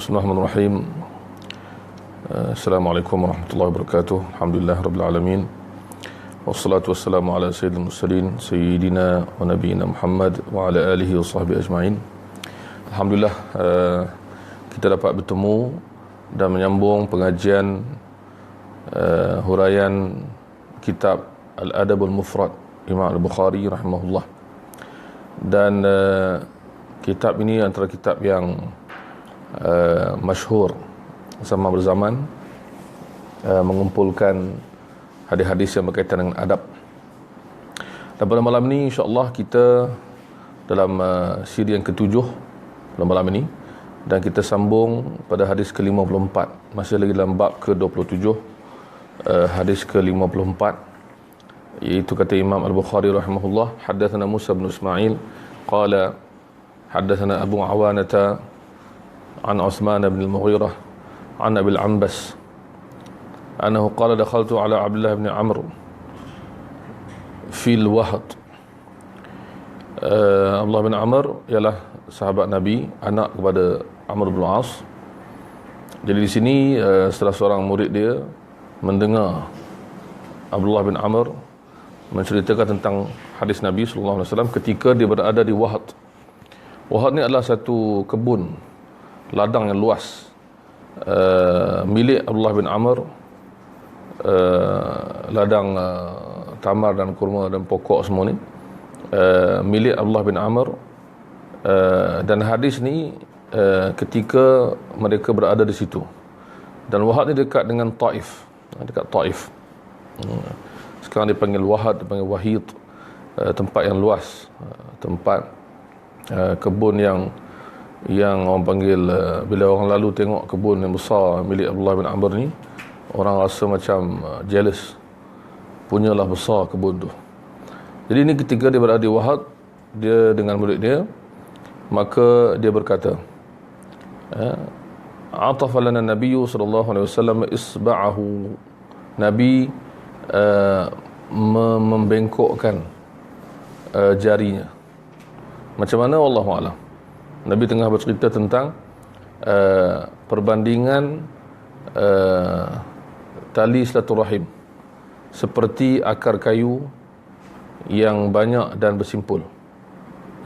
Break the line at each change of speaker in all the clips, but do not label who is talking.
Bismillahirrahmanirrahim. Assalamualaikum warahmatullahi wabarakatuh. Alhamdulillah rabbil alamin. Wassalatu wassalamu ala sayyidil mursalin sayyidina wa nabiyina Muhammad wa ala alihi wa sahbihi ajma'in. Alhamdulillah kita dapat bertemu dan menyambung pengajian huraian kitab Al-Adabul Mufrad Imam Al-Bukhari rahimahullah. Dan kitab ini antara kitab yang masyhur sama berzaman, mengumpulkan hadis-hadis yang berkaitan dengan adab. Dan pada malam ini insya-Allah kita dalam siri yang ke-7 pada malam ini, dan kita sambung pada hadis ke-54, masih lagi dalam bab ke-27, hadis ke-54, iaitu kata Imam Al-Bukhari rahimahullah, haddatsana Musa bin Ismail qala haddatsana Abu Awanata عن عثمان بن المغيرة عن أبي العنبس أنه قال دخلت على عبد الله بن عمرو في الوهد. Abdullah bin Amr ialah sahabat Nabi, anak kepada Amr bin As. Jadi di sini salah seorang murid dia mendengar Abdullah bin Amr menceritakan tentang hadis Nabi SAW ketika dia berada di Wahad. Wahad ni adalah satu kebun, ladang yang luas, milik Abdullah bin Amr, ladang tamar dan kurma dan pokok semua ni, milik Abdullah bin Amr. Dan hadis ni ketika mereka berada di situ, dan Wahad ni dekat dengan Taif, dekat Taif. Sekarang dipanggil Wahad, dipanggil Wahid, tempat yang luas, tempat kebun yang orang panggil, bila orang lalu tengok kebun yang besar milik Abdullah bin Amr ni, orang rasa macam jealous, punyalah besar kebun tu. Jadi ini ketika dia berada di Wahad, dia dengan murid dia, maka dia berkata, atafa lana nabiyyu sallallahu alaihi wasallam isba'ahu. Nabi membengkokkan jarinya. Macam mana? Wallahu a'lam. Nabi tengah bercerita tentang perbandingan tali silaturahim seperti akar kayu yang banyak dan bersimpul.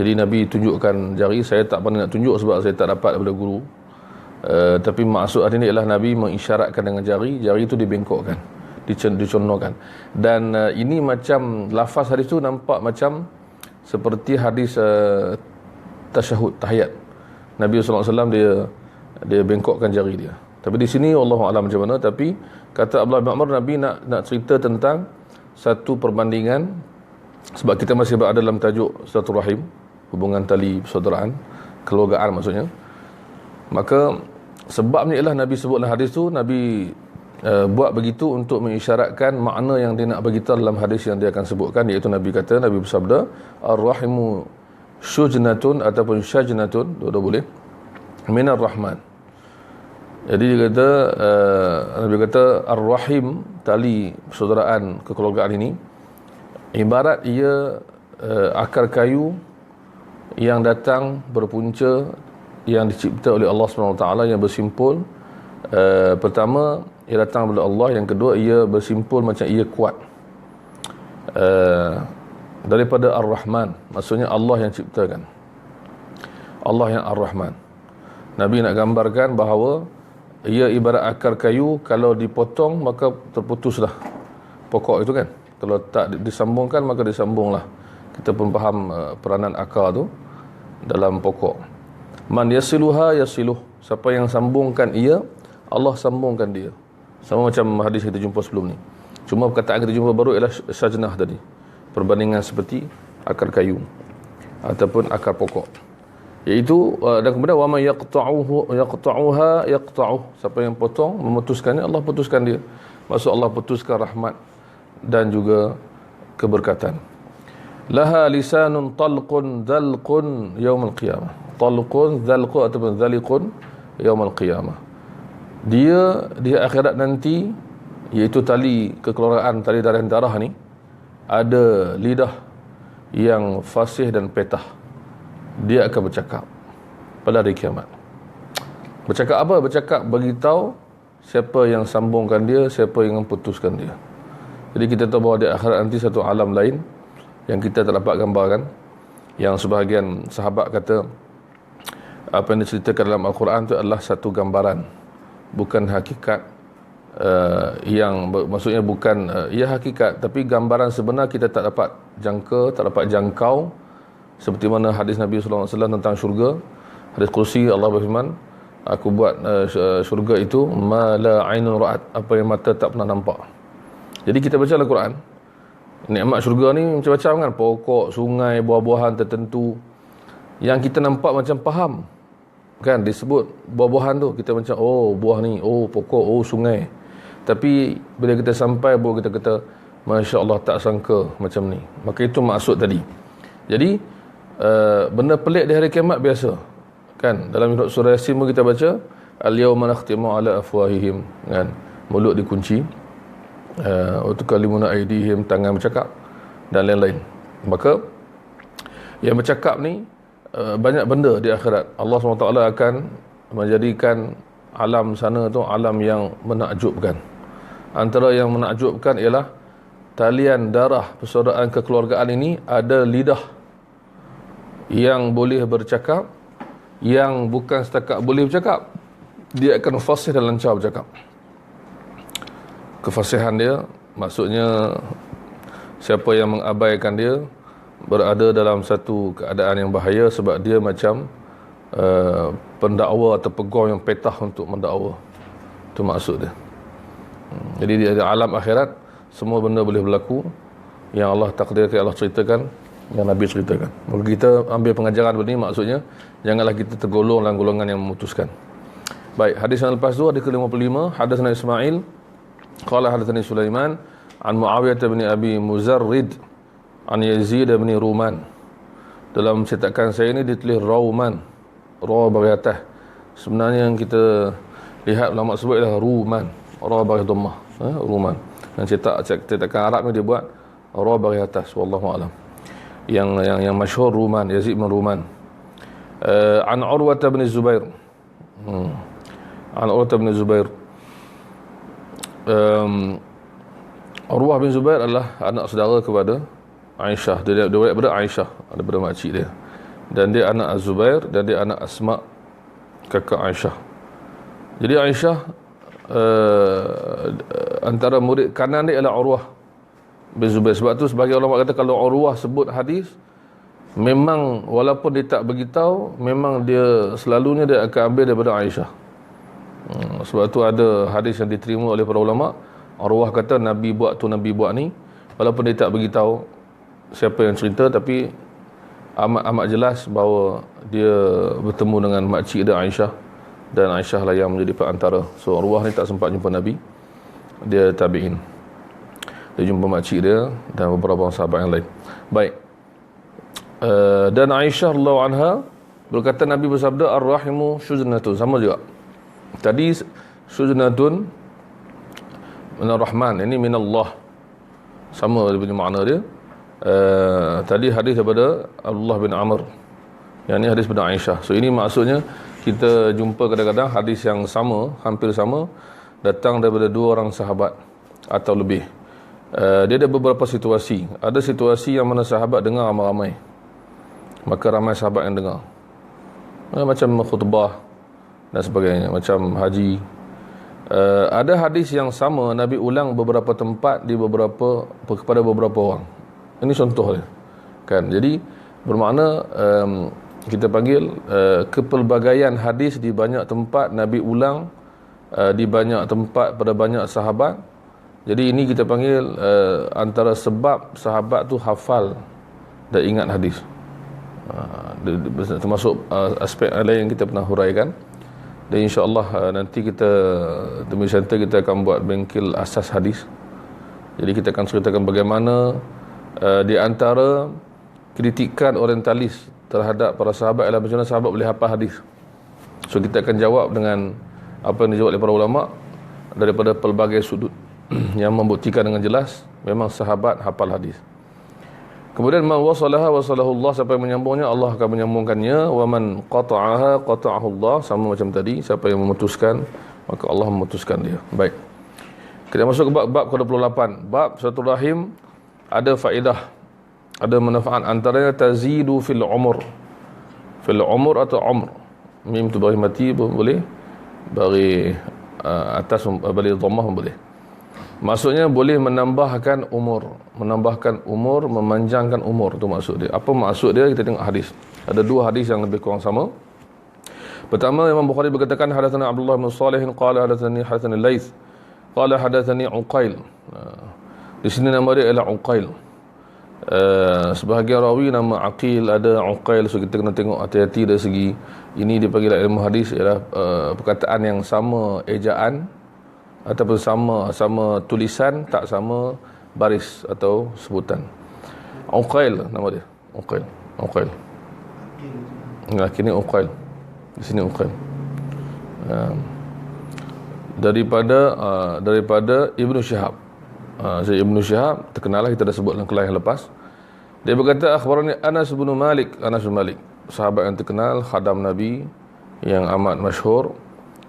Jadi Nabi tunjukkan jari. Saya tak pernah nak tunjuk sebab saya tak dapat daripada guru, tapi maksud hari ini ialah Nabi mengisyaratkan dengan jari itu dibengkokkan, dicondohkan. Dan ini macam lafaz hadis tu nampak macam seperti hadis tasyahud, tahiyat. Nabi SAW dia bengkokkan jari dia. Tapi di sini Allahu a'lam macam mana. Tapi kata Abdullah bin Amr, Nabi nak cerita tentang satu perbandingan, sebab kita masih berada dalam tajuk silaturahim, hubungan tali persaudaraan, keluargaan maksudnya. Maka sebabnya ialah Nabi sebutlah hadis tu, Nabi buat begitu untuk mengisyaratkan makna yang dia nak bagi tahu dalam hadis yang dia akan sebutkan, iaitu Nabi kata, Nabi bersabda, ar-rahimu syujnatun ataupun syajnatun, dua-dua boleh, minar rahman. Jadi dia kata, Nabi kata ar-rahim, tali persaudaraan kekeluargaan ini, ibarat ia akar kayu yang datang berpunca, yang dicipta oleh Allah SWT, yang bersimpul. Pertama, ia datang daripada Allah. Yang kedua, ia bersimpul macam ia kuat daripada Ar-Rahman, maksudnya Allah yang ciptakan, Allah yang Ar-Rahman. Nabi nak gambarkan bahawa ia ibarat akar kayu, kalau dipotong maka terputuslah pokok itu kan, kalau tak disambungkan maka disambunglah. Kita pun faham peranan akar tu dalam pokok. Man yasiluha yasiluh, siapa yang sambungkan ia, Allah sambungkan dia. Sama macam hadis kita jumpa sebelum ni, cuma perkataan kita jumpa baru ialah syajnah tadi, perbandingan seperti akar kayu ataupun akar pokok, iaitu dan kemudian wa man yaqta'uha yaqta'uh, siapa yang potong, memutuskannya, Allah putuskan dia. Maksud Allah putuskan rahmat dan juga keberkatan. Laha lisanun talqun dzalqun yaumil qiyamah. Talqun dzalqun ataupun dzaliqun yaumil qiyamah. Dia di akhirat nanti, iaitu tali kekeluargaan, tali darah ni, ada lidah yang fasih dan petah. Dia akan bercakap pada hari kiamat. Bercakap apa? Bercakap beritahu siapa yang sambungkan dia, siapa yang putuskan dia. Jadi kita tahu bahawa di akhirat nanti satu alam lain yang kita tak dapat gambarkan, yang sebahagian sahabat kata apa yang diceritakan dalam Al-Quran itu adalah satu gambaran, bukan hakikat. Maksudnya bukan hakikat, tapi gambaran sebenar kita tak dapat jangka, tak dapat jangkau. Seperti mana hadis Nabi SAW tentang syurga, hadis kursi, Allah berfirman, aku buat syurga itu ma la ainun ra'at, apa yang mata tak pernah nampak. Jadi kita baca Al-Quran, nikmat syurga ni macam-macam kan, pokok, sungai, buah-buahan tertentu yang kita nampak macam faham kan, disebut buah-buahan tu, kita macam oh buah ni, oh pokok, oh sungai. Tapi bila kita sampai baru kita kata Masya Allah, tak sangka macam ni. Maka itu maksud tadi. Jadi benda pelik di hari kiamat biasa kan. Dalam surah Yasin kita baca al-yawma nakhtimu ala afwahihim kan, mulut dikunci, wa tukallimuna aydihim, tangan bercakap dan lain-lain. Maka yang bercakap ni banyak benda di akhirat. Allah SWT akan menjadikan alam sana tu alam yang menakjubkan. Antara yang menakjubkan ialah talian darah persaudaraan kekeluargaan ini ada lidah yang boleh bercakap, yang bukan setakat boleh bercakap, dia akan fasih dan lancar bercakap. Kefasihan dia maksudnya siapa yang mengabaikan dia berada dalam satu keadaan yang bahaya, sebab dia macam pendakwa atau peguam yang petah untuk mendakwa. Itu maksud dia. Jadi di alam akhirat semua benda boleh berlaku yang Allah takdirkan, yang Allah ceritakan, yang Nabi ceritakan. Maka kita ambil pengajaran begini, maksudnya janganlah kita tergolong dalam golongan yang memutuskan. Baik, hadis yang lepas tu, hadis ke-55, hadatsana Ismail qala hadatsani Sulaiman an Muawiyah bin Abi Muzarrid an Yazid bin Ruman. Dalam cetakan saya ini ditulis Rauman, ra bagi atas. Sebenarnya yang kita lihat ulama sebut ialah Ruman, ra bagi dhammah, Ruman. Yang cetakan Arab ni dia buat ra bagi atas, wallahu alam. Yang masyhur Ruman, Yazid bin Ruman. An Urwah bin Zubair. An Urwah bin Zubair. Urwah bin Zubair adalah anak saudara kepada Aisyah. Dia daripada Aisyah, daripada makcik dia. Dan dia anak Az-Zubair dan dia anak Asma, kakak Aisyah. Jadi Aisyah antara murid kanan dia adalah Urwah bin Zubair. Sebab tu sebagai ulama kata kalau Urwah sebut hadis, memang walaupun dia tak beritahu, memang dia selalunya dia akan ambil daripada Aisyah. Sebab tu ada hadis yang diterima oleh para ulama, Urwah kata Nabi buat tu, Nabi buat ni, walaupun dia tak beritahu siapa yang cerita, tapi amat jelas bahawa dia bertemu dengan makcik dia Aisyah, dan Aisyah lah yang menjadi perantara. So Urwah ni tak sempat jumpa Nabi, dia tabi'in, dia jumpa makcik dia dan beberapa sahabat yang lain. Baik. Dan Aisyah radhiyallahu anha berkata Nabi bersabda ar-rahimu syuznatun, sama juga. Tadi syuznatun minar rahman, ini minallah, sama dia punya makna dia. Tadi hadis daripada Abdullah bin Amr, yang ni hadis daripada Aisyah. So ini maksudnya kita jumpa kadang-kadang hadis yang sama, hampir sama, datang daripada dua orang sahabat atau lebih. Dia ada beberapa situasi. Ada situasi yang mana sahabat dengar ramai-ramai, maka ramai sahabat yang dengar, macam khutbah dan sebagainya, macam haji. Ada hadis yang sama Nabi ulang beberapa tempat kepada beberapa orang. Ini contoh dia kan. Jadi bermakna kita panggil kepelbagaian hadis di banyak tempat Nabi ulang, di banyak tempat pada banyak sahabat. Jadi ini kita panggil antara sebab sahabat tu hafal dan ingat hadis. Termasuk aspek lain yang kita pernah huraikan. Dan insya-Allah nanti kita demi center kita akan buat bengkel asas hadis. Jadi kita akan ceritakan bagaimana di antara kritikan orientalis terhadap para sahabat adalah macam mana sahabat boleh hafal hadis. So kita akan jawab dengan apa yang dijawab oleh para ulama daripada pelbagai sudut yang membuktikan dengan jelas memang sahabat hafal hadis. Kemudian man wasalaha wasalahu Allah, siapa yang menyambungnya Allah akan menyambungkannya. Wa man qata'aha qata'ahu Allah, sama macam tadi, siapa yang memutuskan maka Allah memutuskan dia. Baik. Kita masuk ke bab ke-28. Bab silaturahim ada faedah, ada manfaat, antaranya tazidu fil umur. Fil umur atau umr. Mim tu bagi mati pun boleh, bagi atas bagi dhammah pun boleh. Maksudnya boleh menambahkan umur, memanjangkan umur, tu maksud dia. Apa maksud dia? Kita tengok hadis. Ada dua hadis yang lebih kurang sama. Pertama, Imam Bukhari berkatakan hadatsana Abdullah bin Shalih qala hadatsani Laits qala hadatsani Uqail. Di sini nama dia ialah Uqail. Sebahagian rawi nama Aqil, ada Uqail. So kita kena tengok hati-hati dari segi ini dipanggil ilmu hadis ialah perkataan yang sama ejaan ataupun sama tulisan, tak sama baris atau sebutan. Uqail nama dia. Uqail. Nah, kini Uqail. Di sini Uqail. Daripada Ibnu Syihab. Jadi Ibnu Syihab terkenal lah, kita dah sebut dalam kelas yang lepas. Dia berkata akhbarani Anas bin Malik, sahabat yang terkenal, khadam Nabi yang amat masyhur,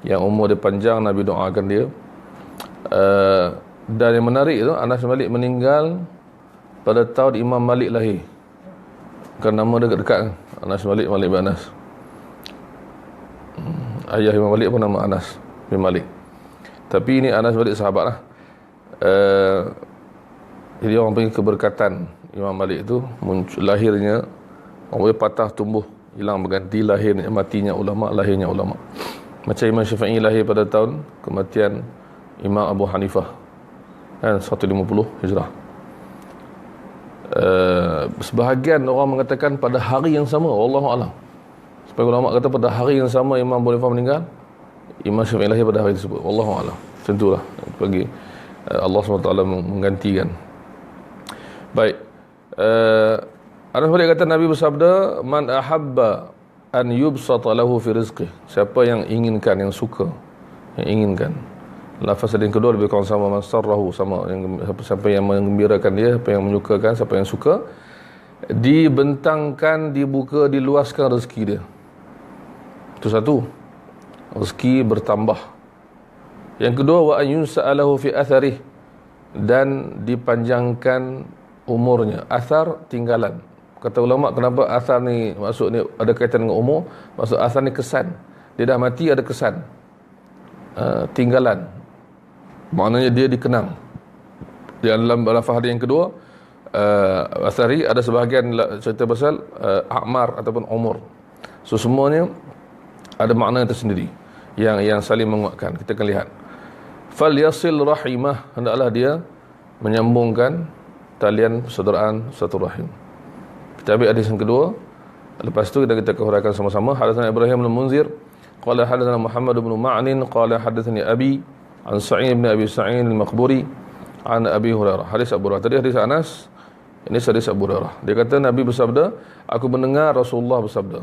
yang umur dia panjang, Nabi doakan dia. Dan yang menarik itu, Anas bin Malik meninggal pada tahun Imam Malik lahir. Kan nama dia dekat-dekat, Anas bin Malik bin Anas. Ayah Imam Malik pun nama Anas bin Malik. Tapi ini Anas bin Malik sahabat lah. Jadi orang panggil keberkatan Imam Malik itu muncul, lahirnya orang boleh patah tumbuh, hilang berganti, lahirnya matinya ulama, lahirnya ulama. Macam Imam Syafi'i lahir pada tahun kematian Imam Abu Hanifah kan 150 Hijrah. Sebahagian orang mengatakan pada hari yang sama, wallahu alam. Sebagai ulama kata pada hari yang sama Imam Abu Hanifah meninggal, Imam Syafi'i lahir pada hari tersebut, wallahu alam. Tentulah bagi Allah SWT menggantikan. Baik. Anas bin Malik kata Nabi bersabda, man ahabba an yubsata lahu fi rizqih, siapa yang inginkan, yang suka, yang inginkan. Lafaz yang kedua lebih kurang sama, man sarrahu, sama yang siapa yang menggembirakan dia, siapa yang menyukakan, siapa yang suka, dibentangkan, dibuka, diluaskan rezeki dia. Itu satu, rezeki bertambah. Yang kedua, wa an yunsa'alahu fi atharih, dan dipanjangkan umurnya. Athar, tinggalan. Kata ulama, kenapa athar ni maksud ni ada kaitan dengan umur? Maksud athar ni kesan. Dia dah mati ada kesan. Tinggalan. Maknanya dia dikenang. Di dalam lafaz hadis yang kedua, athari ada sebahagian cerita pasal a'mar ataupun umur. So semuanya ada makna tersendiri yang saling menguatkan. Kita akan lihat. Fal yasil rahimah, hendaklah dia menyambungkan talian persaudaraan satu rahim. Kita ambil hadis yang kedua. Lepas tu kita huraikan sama-sama. Hadatsana Ibrahim bin Munzir qala hadatsana Muhammad bin Ma'nin qala hadatsani Abi an Sa'id bin Abi Sa'id al-Maqburi an Abi Hurairah. Hadis Abu Hurairah. Tadi hadis Anas, ini hadis Abu Hurairah. Dia kata Nabi bersabda, aku mendengar Rasulullah bersabda,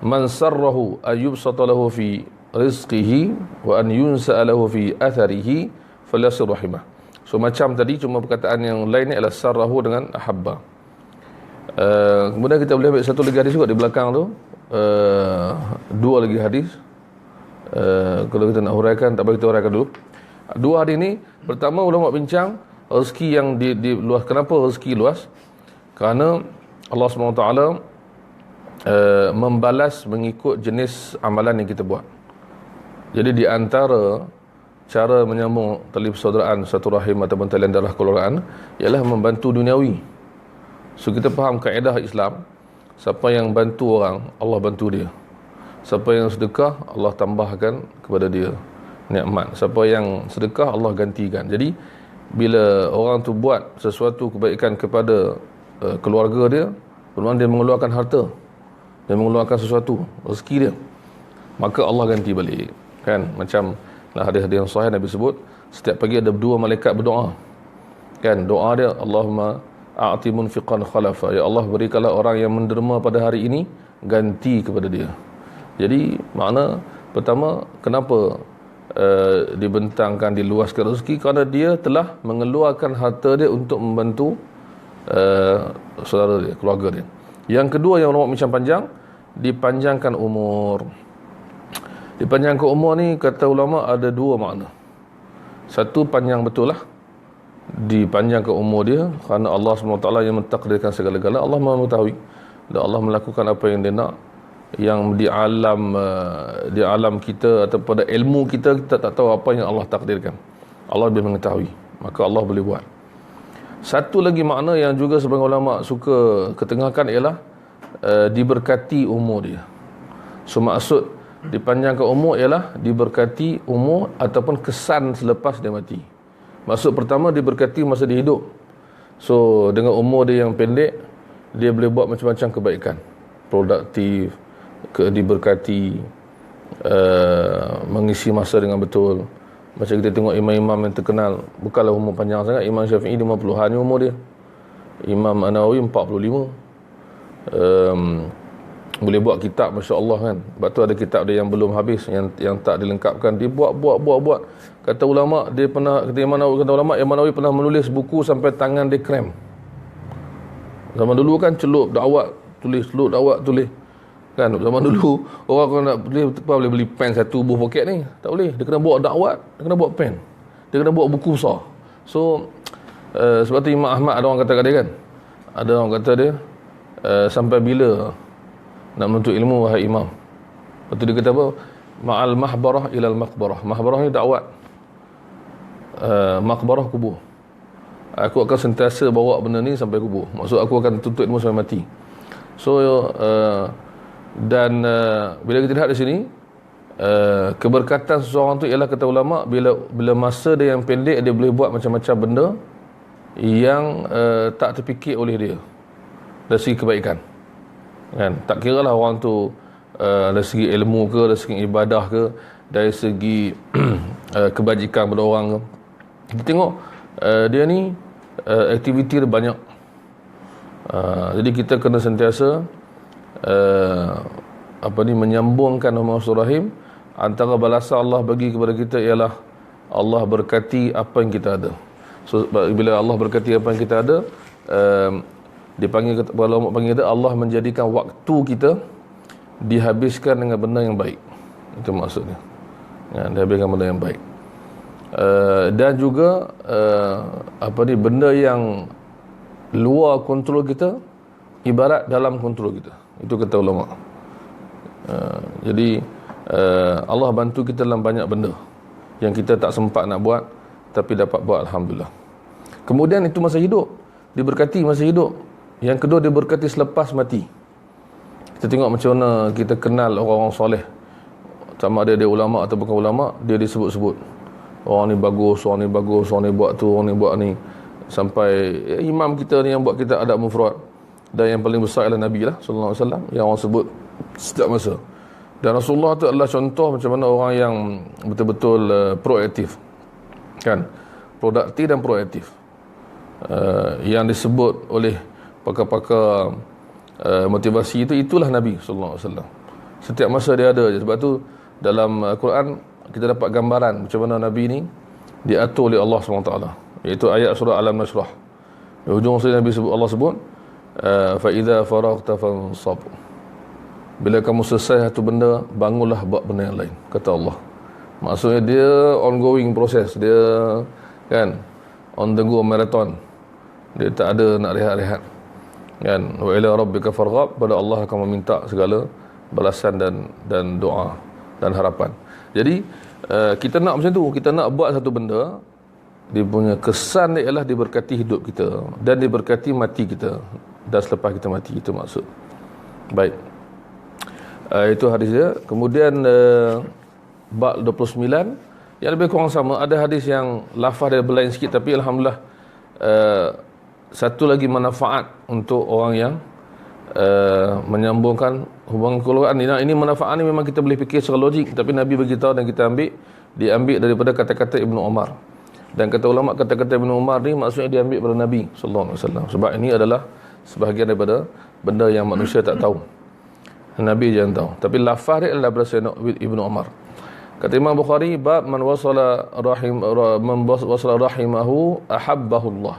man sarrahu ayyubsata lahu fi rizqihi wa an yunsa'a lahu fi atharihi falyasir rahimah. So macam tadi, cuma perkataan yang lain ni adalah sarrahu dengan ahabba. Kemudian kita boleh ambil satu lagi hadis juga di belakang tu, dua lagi hadis. Kalau kita nak huraikan, tak boleh kita huraikan dulu. Dua hadis ni, pertama ulama bincang rezeki yang di luas. Kenapa rezeki luas? Kerana Allah SWT membalas mengikut jenis amalan yang kita buat. Jadi di antara cara menyambung tali persaudaraan satu rahim ataupun talian darah keluargaan ialah membantu duniawi. So kita faham kaedah Islam, siapa yang bantu orang, Allah bantu dia. Siapa yang sedekah, Allah tambahkan kepada dia nikmat. Siapa yang sedekah, Allah gantikan. Jadi bila orang tu buat sesuatu kebaikan kepada keluarga dia, bermakna dia mengeluarkan harta, dia mengeluarkan sesuatu, rezeki dia, maka Allah ganti balik. Kan, macam hadis-hadis yang sahih Nabi sebut, setiap pagi ada dua malaikat berdoa. Kan, doa dia, Allahumma a'ti munfiqan khalafa, ya Allah berikanlah orang yang menderma pada hari ini ganti kepada dia. Jadi makna pertama, kenapa dibentangkan, diluaskan rezeki? Kerana dia telah mengeluarkan harta dia untuk membantu saudara dia, keluarga dia. Yang kedua yang ulama bincang panjang, dipanjangkan umur. Dipanjangkan umur ni kata ulama ada dua makna. Satu, panjang betul lah, dipanjangkan umur dia kerana Allah SWT yang mentakdirkan segala-galanya. Allah Maha mengetahui dan Allah melakukan apa yang dia nak, yang di alam kita atau pada ilmu kita, kita tak tahu apa yang Allah takdirkan. Allah lebih mengetahui, maka Allah boleh buat. Satu lagi makna yang juga sebagian ulama suka ketengahkan ialah diberkati umur dia. So maksud dipanjangkan umur ialah diberkati umur ataupun kesan selepas dia mati. Maksud pertama, diberkati masa dia hidup. So dengan umur dia yang pendek, dia boleh buat macam-macam kebaikan, produktif, diberkati, mengisi masa dengan betul. Macam kita tengok imam-imam yang terkenal, bukanlah umur panjang sangat. Imam Syafi'i 50-an umur dia, Imam An-Nawawi 45. Boleh buat kitab, Masya Allah kan. Sebab tu ada kitab dia yang belum habis, yang tak dilengkapkan. Dia buat. Kata ulama, dia pernah, kata Imam Nawawi pernah menulis buku sampai tangan dia krem. Zaman dulu kan celup dakwat tulis kan. Zaman dulu orang kalau nak tulis, boleh beli pen satu buah poket ni, tak boleh. Dia kena bawa dakwat, dia kena bawa pen, dia kena bawa buku besar. So sebab tu Imam Ahmad ada orang kata kat dia kan, ada orang kata dia sampai bila nak menuntut ilmu wahai imam. Lepas tu dia kata apa, ma'al mahbarah ilal maqbarah. Mahbarah ni dakwat, maqbarah kubur. Aku akan sentiasa bawa benda ni sampai kubur. Maksud aku akan tuntut ilmu sampai mati. So bila kita lihat di sini, keberkatan seseorang tu ialah, kata ulama, bila masa dia yang pendek, dia boleh buat macam-macam benda yang tak terfikir oleh dia dari segi kebaikan kan. Tak kira lah orang tu dari segi ilmu ke, dari segi ibadah ke, dari segi kebajikan pada orang ke. Kita tengok dia ni aktiviti dia banyak. Jadi kita kena sentiasa menyambungkan hubungan rahim. Antara balasan Allah bagi kepada kita ialah Allah berkati apa yang kita ada. So bila Allah berkati apa yang kita ada, dipanggil, kalau panggil kita, Allah menjadikan waktu kita dihabiskan dengan benda yang baik. Itu maksudnya ya, dihabiskan benda yang baik. Dan juga benda yang luar kontrol kita ibarat dalam kontrol kita. Itu kata ulama. Jadi Allah bantu kita dalam banyak benda yang kita tak sempat nak buat, tapi dapat buat, alhamdulillah. Kemudian itu masa hidup, diberkati masa hidup. Yang kedua, diberkati selepas mati. Kita tengok macam mana kita kenal orang-orang soleh, sama ada dia ulama atau bukan ulama, dia disebut-sebut. Orang ni bagus, orang ni buat tu, orang ni buat ni. Sampai imam kita ni yang buat kita adab mufrad. Dan yang paling besar adalah Nabi lah sallallahu alaihi wasallam, yang orang sebut setiap masa. Dan Rasulullah tu adalah contoh macam mana orang yang betul-betul proaktif kan, produktif dan proaktif, yang disebut oleh pakar-pakar motivasi itu, itulah Nabi sallallahu alaihi wasallam. Setiap masa dia ada je. Sebab tu dalam Quran kita dapat gambaran macam mana Nabi ni diatur oleh Allah SWT, iaitu ayat surah Alam Nashrah. Di hujung surah Nabi Allah sebut fa idza faraghta fansab. Bila kamu selesai satu benda, bangunlah buat benda yang lain, kata Allah. Maksudnya dia ongoing proses, dia kan on the go marathon. Dia tak ada nak rehat-rehat kan. Wa ila rabbika farghab, pada Allah akan meminta segala balasan dan doa dan harapan. Jadi kita nak macam tu, kita nak buat satu benda, dia punya kesan dia ialah diberkati hidup kita dan diberkati mati kita dan selepas kita mati. Itu maksud. Baik, itu hadis dia. Kemudian bab 29 yang lebih kurang sama. Ada hadis yang lafaz dia berlain sikit, tapi alhamdulillah satu lagi manfaat untuk orang yang menyambungkan hubungan kekeluargaan. Ini manfaat ni memang kita boleh fikir secara logik, tapi Nabi beritahu dan kita diambil daripada kata-kata Ibnu Umar. Dan kata ulama, kata-kata Ibnu Umar ni maksudnya diambil daripada Nabi sallallahu alaihi wasallam, sebab ini adalah sebahagian daripada benda yang manusia tak tahu, Nabi jangan tahu. Tapi lafaz dia adalah berasal Ibnu Umar. Kata Imam Bukhari, bab man wasala rahimahu ahabbahu Allah.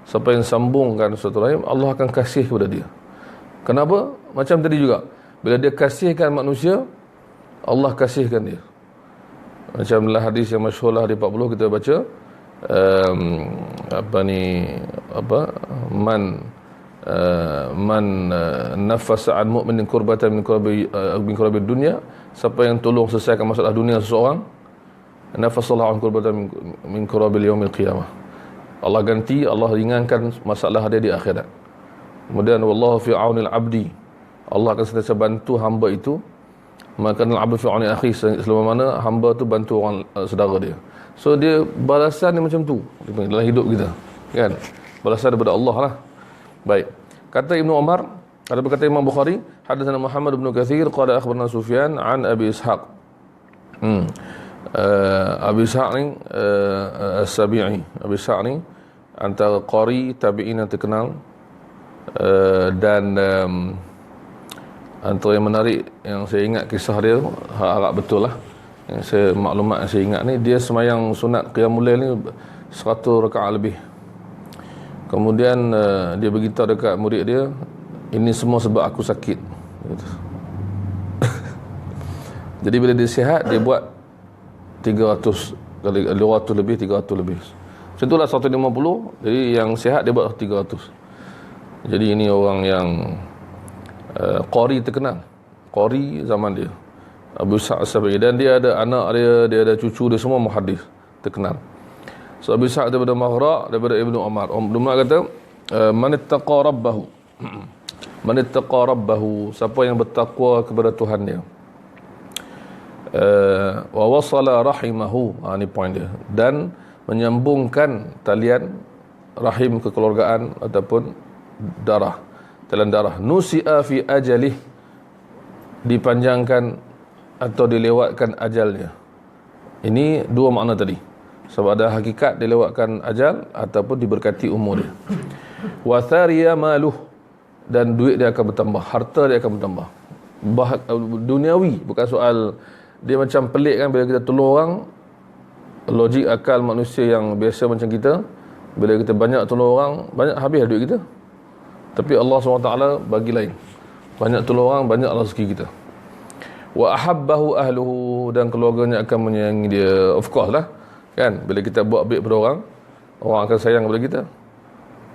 siapa yang sambungkan silaturahim, Allah akan kasih kepada dia. Kenapa? Macam tadi juga, bila dia kasihkan manusia, Allah kasihkan dia. Macam dalam hadis yang masyhur lah di 40 kita baca, man nafasa an mu'minin kurbatan min kurabi dunya, siapa yang tolong selesaikan masalah dunia seseorang, nafasallahu an kurbatan min kurabil yaumil qiyamah, Allah ganti, Allah ringankan masalah dia di akhirat. Kemudian wallahu fi aunil abdi, Allah akan sentiasa bantu hamba itu, maka al-abdu fi auni akhi, selama mana hamba tu bantu orang saudara dia. So dia balasan dia macam tu dalam hidup kita, kan? Balasan daripada Allah lah. Baik. Kata Ibnu Umar, ada berkata Imam Bukhari, hadatsana Muhammad bin Katsir qala akhbarana Sufyan an Abi Ishaq. Abi Ishaq ni As-Sabi'i. Abi Ishaq ni antara qari tabi'in yang terkenal, dan antara yang menarik yang saya ingat kisah dia harap betul lah, yang saya maklumat yang saya ingat ni, dia semayang sunat qiyamul lail ni 100 rakaat lebih. Kemudian dia beritahu dekat murid dia, ini semua sebab aku sakit gitu. Jadi bila dia sihat, dia buat 300 kali 200 lebih, 300 lebih. Macam itulah 150. Jadi yang sihat dia buat 300. Jadi ini orang yang qari terkenal, qari zaman dia, Abu Sa'ad As-Sabi'i, dan dia ada anak dia ada cucu dia, semua muhaddis terkenal. So Abu Sa'ad daripada Maghraq, daripada Ibnu Umar. Ibnu Umar kata, man ittaqa rabbahu, man ittaqa rabbahu, siapa yang bertakwa kepada Tuhan dia, wa wasala rahimahu, ini point dia, dan menyambungkan talian rahim, kekeluargaan ataupun darah, talian darah, nusi'a fi ajalih, dipanjangkan atau dilewatkan ajalnya. Ini dua makna tadi. Sebab ada hakikat dilewatkan ajal ataupun diberkati umur dia. Wa thariya maluh, dan duit dia akan bertambah, harta dia akan bertambah. Duniawi, bukan soal dia macam pelik kan, bila kita tolong orang, logik akal manusia yang biasa macam kita, bila kita banyak tolong orang, banyak habis duit kita. Tapi Allah SWT bagi lain, banyak tolong orang, banyak rezeki kita. Wa ahabbahu ahluhu, dan keluarganya akan menyayangi dia. Of course lah, kan, bila kita buat baik pada orang, orang akan sayang kepada kita,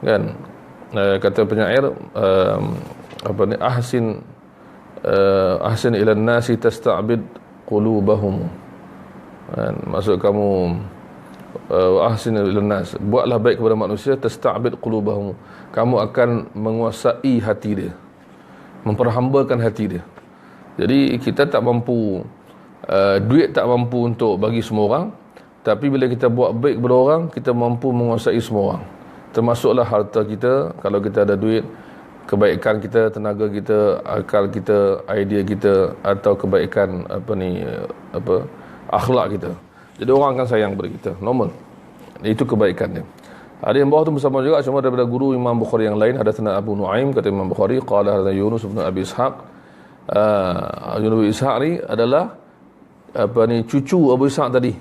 kan. Kata penyair, ahsin ila nasi tasta'bid qulubahum, kan, maksud kamu ahsin ila nas, buatlah baik kepada manusia, tasta'bid qulubahum, kamu akan menguasai hati dia, memperhambakan hati dia. Jadi kita tak mampu, duit tak mampu untuk bagi semua orang, tapi bila kita buat baik kepada orang, kita mampu menguasai semua orang. Termasuklah harta kita, kalau kita ada duit, kebaikan kita, tenaga kita, akal kita, idea kita, atau kebaikan akhlak kita. Jadi orang akan sayang kepada kita, normal. Itu kebaikan dia. Ada yang bawah tu bersama juga, cuma daripada guru Imam Bukhari yang lain, hadatsana Abu Nuaim, kata Imam Bukhari, qala hadatsana Yunus bin Abi Ishaq. Yunus bin Ishaq ni adalah cucu Abu Ishaq tadi.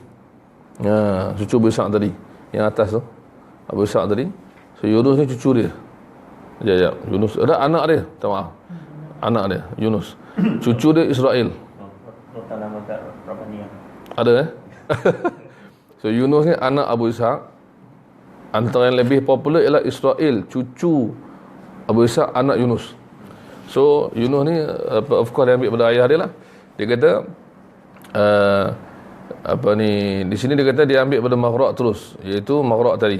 Cucu Abu Ishaq tadi yang atas tu, Abu Ishaq tadi. So Yunus ni cucu dia. Ya, Yunus ada anak dia, tak maaf, anak dia Yunus, cucu dia Israel. Ada So Yunus ni anak Abu Ishaq. Antara yang lebih popular ialah Israel, cucu Abu Ishaq, anak Yunus. So Yunus ni of course dia ambil pada ayah dia lah. Dia kata di sini dia kata dia ambil pada Maghraq terus, iaitu Maghraq tadi.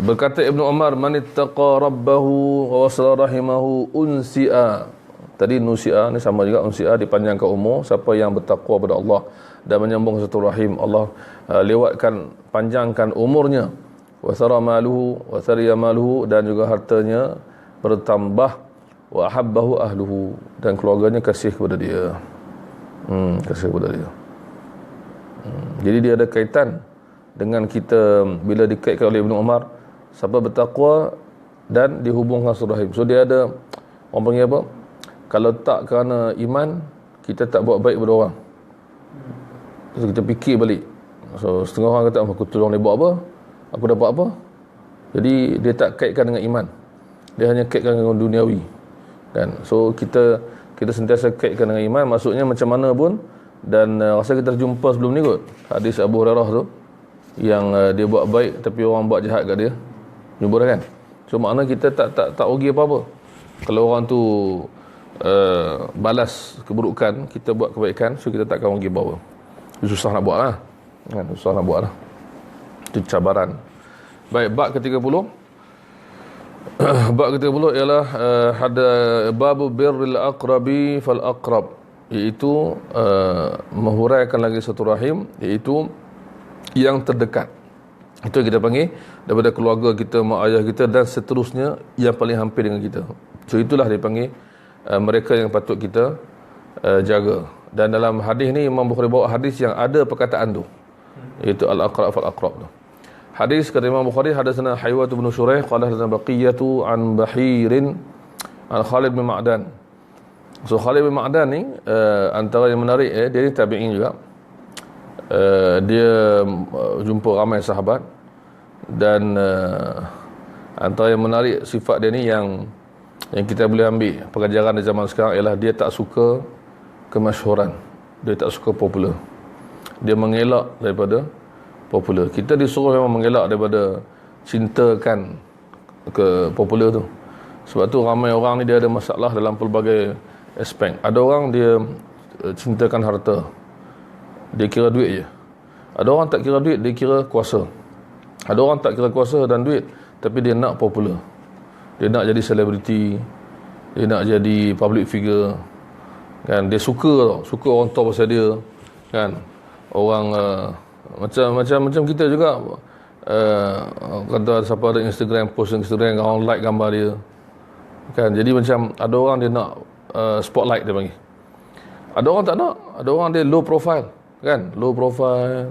Berkata Ibnu Umar, man ittaqa rabbahu wa wasala rahimahu unsi'a. Tadi nusi'a ni sama juga, unsi'a dipanjangkan umur, siapa yang bertakwa kepada Allah dan menyambung satu rahim, Allah lewatkan, panjangkan umurnya. Wa thara maluhu wa thariya maluhu, dan juga hartanya bertambah. Wa ahabbahu ahluhu, dan keluarganya kasih kepada dia. Kasih kepada dia. Jadi dia ada kaitan dengan kita bila dikaitkan oleh Ibnu Umar, siapa bertakwa dan dihubungkan silaturahim. So dia ada, orang panggil apa, kalau tak kerana iman, kita tak buat baik kepada orang. So kita fikir balik. So setengah orang kata, aku tolong dia buat apa, aku dapat apa? Jadi dia tak kaitkan dengan iman, dia hanya kaitkan dengan duniawi, kan. So kita sentiasa kaitkan dengan iman, maksudnya macam mana pun. Dan rasa kita jumpa sebelum ni kot hadis Abu Hurairah tu, yang dia buat baik tapi orang buat jahat kat dia, jumpa dah kan. So makna kita tak rugi apa-apa kalau orang tu balas keburukan, kita buat kebaikan, so kita takkan rugi apa-apa. Susah nak buat lah, kan? Susah nak buat lah, itu cabaran. Baik, bab ke-30. Bab ke-30 ialah ada babu birril aqrabi fal aqrab, iaitu menghuraikan lagi satu rahim, iaitu yang terdekat. Itu yang kita panggil daripada keluarga kita, mak ayah kita dan seterusnya yang paling hampir dengan kita. So itulah dia panggil mereka yang patut kita jaga. Dan dalam hadis ni Imam Bukhari bawa hadis yang ada perkataan tu, iaitu al-aqrab fal aqrab tu. Hadis kata Imam Bukhari, hadatsana Haywat bin Shuraih qala hadatsana Baqiyatu an Bahirin an Khalid bin Ma'dan. So Khalid bin Ma'dan ni antara yang menarik, dia ni tabi'in juga. Dia jumpa ramai sahabat, dan antara yang menarik sifat dia ni yang kita boleh ambil pengajaran di zaman sekarang ialah dia tak suka kemasyhuran, dia tak suka popular, dia mengelak daripada popular. Kita disuruh memang mengelak daripada cintakan ke popular tu. Sebab tu ramai orang ni dia ada masalah dalam pelbagai aspek. Ada orang dia cintakan harta, dia kira duit je. Ada orang tak kira duit, dia kira kuasa. Ada orang tak kira kuasa dan duit, tapi dia nak popular, dia nak jadi selebriti, dia nak jadi public figure, kan. Dia suka orang tahu pasal dia, kan. Orang macam kita juga, kata siapa ada Instagram, post Instagram, orang like gambar dia, kan. Jadi macam ada orang dia nak spotlight, dia panggil. Ada orang tak nak, ada orang dia low profile, kan, low profile.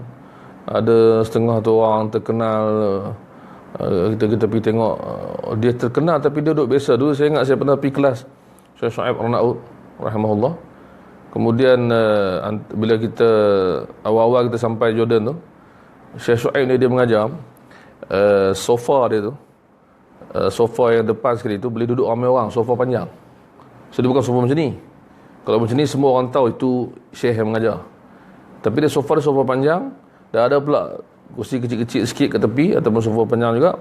Ada setengah tu orang terkenal, kita pergi tengok, dia terkenal tapi dia duduk biasa. Dulu saya ingat saya pernah pergi kelas Syekh Shu'aib Arnaud rahimahullah. Kemudian bila kita awal-awal kita sampai Jordan tu, Syekh Shu'aib ni dia mengajar, sofa dia tu, sofa yang depan sekali tu boleh duduk ramai orang, sofa panjang. So dia bukan sofa macam ni. Kalau macam ni semua orang tahu itu Syekh yang mengajar. Tapi dia sofa panjang, dan ada pula kursi kecil-kecil sikit ke tepi ataupun sofa panjang juga.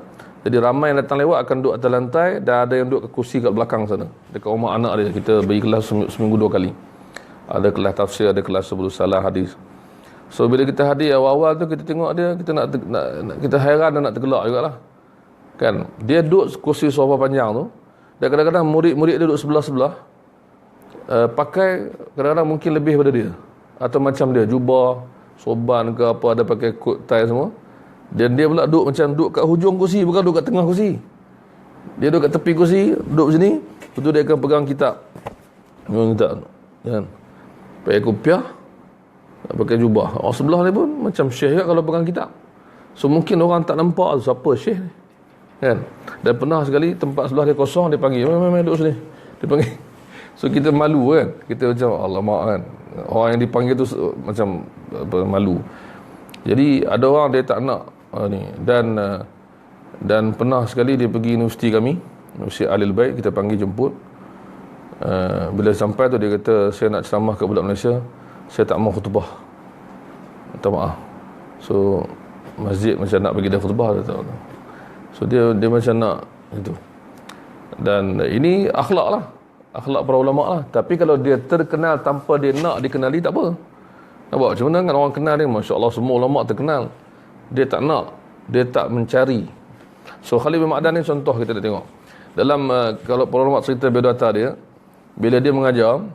Jadi ramai yang datang lewat akan duduk atas lantai, dan ada yang duduk ke kursi kat belakang sana, dekat rumah anak dia. Kita bagi kelas seminggu 2 kali. Ada kelas tafsir, ada kelas sebelum salah hadis. So bila kita hadir awal-awal tu, kita tengok dia, kita nak kita hairan dan nak tergelak jugalah, kan. Dia duduk kursi sofa panjang tu, dan kadang-kadang murid-murid dia duduk sebelah-sebelah, pakai kadang-kadang mungkin lebih daripada dia, atau macam dia, jubah, sorban ke apa, ada pakai coat tie semua. Dan dia pula duduk macam duduk kat hujung kursi, bukan duduk kat tengah kursi. Dia duduk kat tepi kursi, duduk macam ni. Lepas tu dia akan pegang kitab, kan. Pakai kopiah, pakai jubah. Orang sebelah ni pun macam syekh juga kalau pegang kitab. So mungkin orang tak nampak siapa syekh ni, kan. Dan pernah sekali tempat sebelah dia kosong, dia panggil, "Mai duduk sini." Dia panggil. So kita malu, kan. Kita macam alamak, kan. Orang yang dipanggil tu macam malu. Jadi ada orang dia tak nak ni. Dan pernah sekali dia pergi universiti kami, Universiti Alil Bait, kita panggil jemput. Bila sampai tu dia kata, "Saya nak ceramah ke budak Malaysia, saya tak mau khutbah, minta maaf." So masjid macam nak bagi dia khutbah, dia tahu. So dia macam nak itu. Dan ini akhlak lah, akhlak para ulama lah. Tapi kalau dia terkenal tanpa dia nak dikenali, tak apa. Nampak macam mana kan orang kenal dia, Masya Allah semua ulama terkenal, dia tak nak, dia tak mencari. So Khalid bin Ma'dan ni contoh kita nak tengok dalam kalau para ulama cerita biodata dia, bila dia mengajar,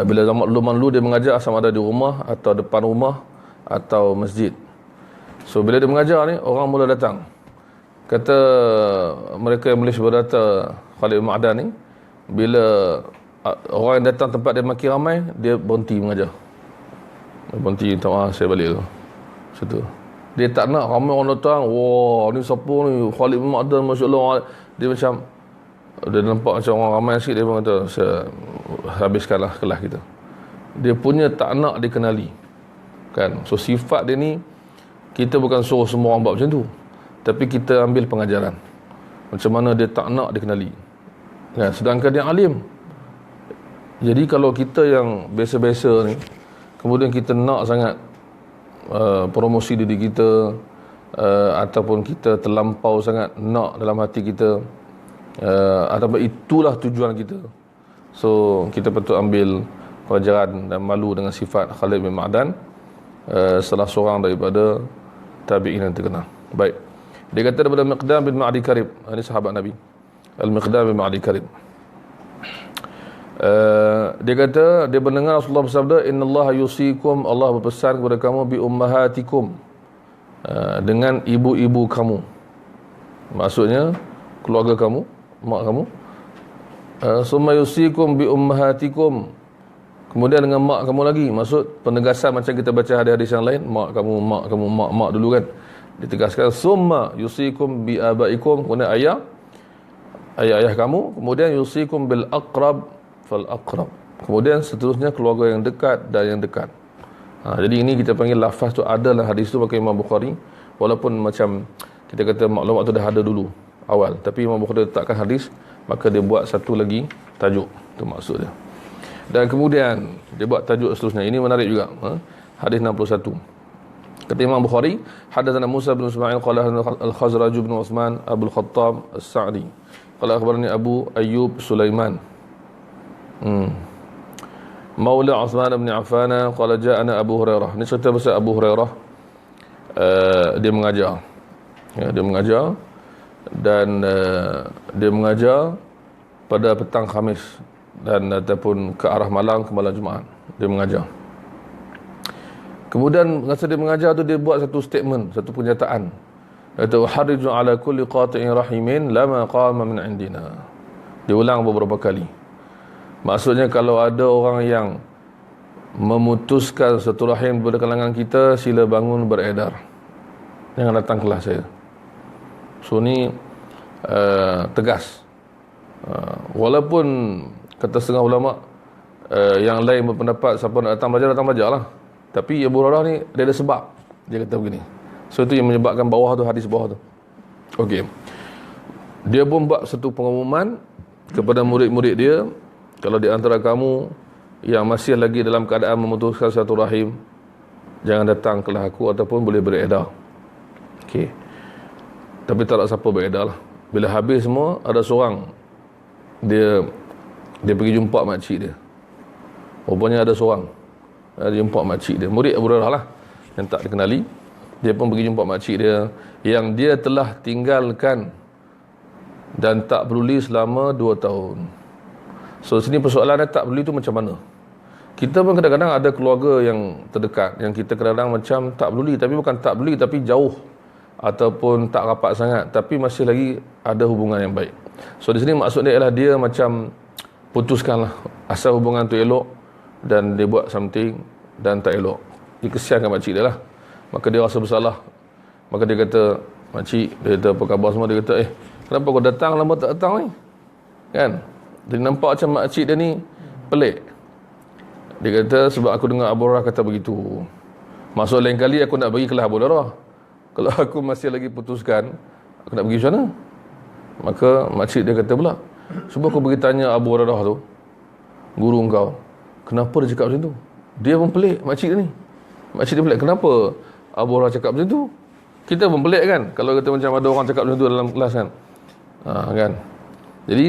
bila zaman dulu dia mengajar sama ada di rumah atau depan rumah atau masjid. So bila dia mengajar ni, orang mula datang. Kata mereka yang menulis biodata Khalid bin Ma'dan ni, bila orang yang datang tempat dia makin ramai, dia berhenti mengajar. Berhenti, minta maaf, saya balik tu. Situ. Dia tak nak ramai orang datang, wah ni siapa ni, Khalid bin Ma'dan, Masya Allah. Dia macam, dia nampak macam orang ramai sikit, dia pun kata, saya habiskanlah kelas kita. Dia punya tak nak dikenali, kan. So sifat dia ni, kita bukan suruh semua orang buat macam tu, tapi kita ambil pengajaran macam mana dia tak nak dikenali, kan? Sedangkan dia alim. Jadi kalau kita yang biasa-biasa ni, kemudian kita nak sangat promosi diri kita, ataupun kita terlampau sangat nak dalam hati kita, ataupun itulah tujuan kita, so kita patut ambil pelajaran dan malu dengan sifat Khalid bin Ma'dan, salah seorang daripada tabi'in yang terkenal. Baik, dia kata daripada Miqdam bin Ma'di Karib, ini sahabat Nabi, Al-Miqdam bin Ma'di Karib. Dia kata dia mendengar Rasulullah bersabda, innallaha yusikum, Allah berpesan kepada kamu, bi ummahatikum, dengan ibu-ibu kamu, maksudnya keluarga kamu, mak kamu. Summa yusikum bi ummahatikum, kemudian dengan mak kamu lagi, maksud penegasan macam kita baca hadis-hadis yang lain, mak kamu, mak dulu kan, ditegaskan summa yusikum bi abaikum, kemudian ayah kamu, kemudian yusikum bil aqrab fal aqrab, kemudian seterusnya keluarga yang dekat dan yang dekat. Jadi ini kita panggil lafaz tu ada dalam hadis tu pakai Imam Bukhari, walaupun macam kita kata maklumat tu dah ada dulu awal, tapi Imam Bukhari letakkan hadis, maka dia buat satu lagi tajuk, tu maksud dia. Dan kemudian dia buat tajuk seterusnya. Ini menarik juga, hadis 61. Kata Imam Bukhari, hadatsana Musa bin Ismail qala al-Khazraj bin Uthman Abu al-Khattab as-Sa'di qala akhbarani Abu Ayyub Sulaiman Maula Uthman bin Affan qala ja'ana Abu Hurairah. Ini cerita pasal Abu Hurairah, dia mengajar, dia mengajar, dan dia mengajar pada petang Khamis dan ataupun ke arah malam, ke malam Jumaat dia mengajar. Kemudian masa dia mengajar tu, dia buat satu statement, satu pernyataan, kata uharriju ala kulli qati'in rahimin lama qama min indina. Dia ulang beberapa kali, maksudnya kalau ada orang yang memutuskan satu rahim daripada kalangan kita, sila bangun beredar, jangan datang kelas saya. So ni tegas, walaupun kata setengah ulama yang lain berpendapat siapa nak datang belajar lah, tapi Abu Hurairah ni dia ada sebab, dia kata begini. So itu yang menyebabkan bawah tu, hadis bawah tu. Okey, dia pun buat satu pengumuman kepada murid-murid dia, kalau di antara kamu yang masih lagi dalam keadaan memutuskan satu rahim, jangan datang kelas aku ataupun boleh beredar. Okey, tapi tak ada siapa beredar lah. Bila habis semua, ada seorang dia pergi jumpa makcik dia. Rupanya ada seorang dia jumpa makcik dia, murid Abu Hurairah lah, yang tak dikenali. Dia pun pergi jumpa makcik dia yang dia telah tinggalkan dan tak peduli selama 2 tahun. So sini persoalannya tak peduli tu macam mana. Kita pun kadang-kadang ada keluarga yang terdekat yang kita kadang-kadang macam tak peduli, tapi bukan tak peduli tapi jauh ataupun tak rapat sangat, tapi masih lagi ada hubungan yang baik. So di sini maksudnya ialah dia macam putuskanlah, asal hubungan tu elok dan dia buat something dan tak elok, dia kesiankan makcik dia lah, maka dia rasa bersalah. Maka dia kata, makcik, dia kata apa khabar semua, dia kata kenapa kau datang lama tak datang ni, kan? Dia nampak macam makcik dia ni pelik. Dia kata sebab aku dengar Abu Hurairah kata begitu. Maksud lain kali aku nak bagi kelas Abu Hurairah, kalau aku masih lagi putuskan, aku nak pergi macam mana? Maka makcik dia kata pula, cuba aku pergi tanya Abu Hurairah tu, guru engkau, kenapa dia cakap macam tu? Dia pun pelik, makcik dia ni. Makcik dia pelik, kenapa Abu Hurairah cakap macam tu? Kita pun pelik kan, kalau kata macam ada orang cakap macam tu dalam kelas kan. Kan? Jadi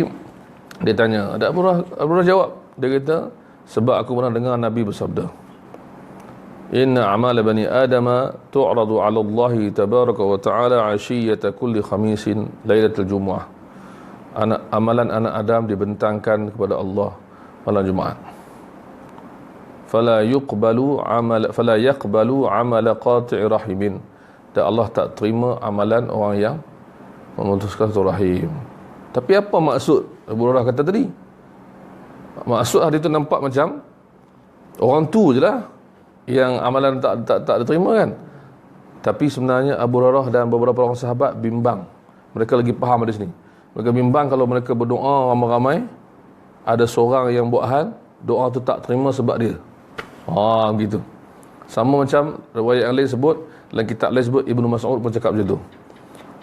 dia tanya, ada Abu Hurairah jawab, dia kata, sebab aku pernah dengar Nabi bersabda, inna amal bani adama tu'radu 'ala Allah tabaraka wa ta'ala 'ashiyata kulli khamisin lailatul jumu'ah. Amalan anak Adam dibentangkan kepada Allah malam Jumaat. Fala yaqbalu amala qati'i rahimin. Dan Allah tak terima amalan orang yang memutuskan satu rahim. Tapi apa maksud Abu Hurairah kata tadi? Maksud hadis itu nampak macam orang tu je lah yang amalan tak diterima kan. Tapi sebenarnya Abu Hurairah dan beberapa orang sahabat bimbang. Mereka lagi faham hadis ni. Mereka bimbang kalau mereka berdoa ramai-ramai, ada seorang yang buat hal doa tu tak terima sebab dia. Gitu. Sama macam riwayat yang lain sebut, dalam kitab lain sebut Ibnu Mas'ud pun cakap macam tu.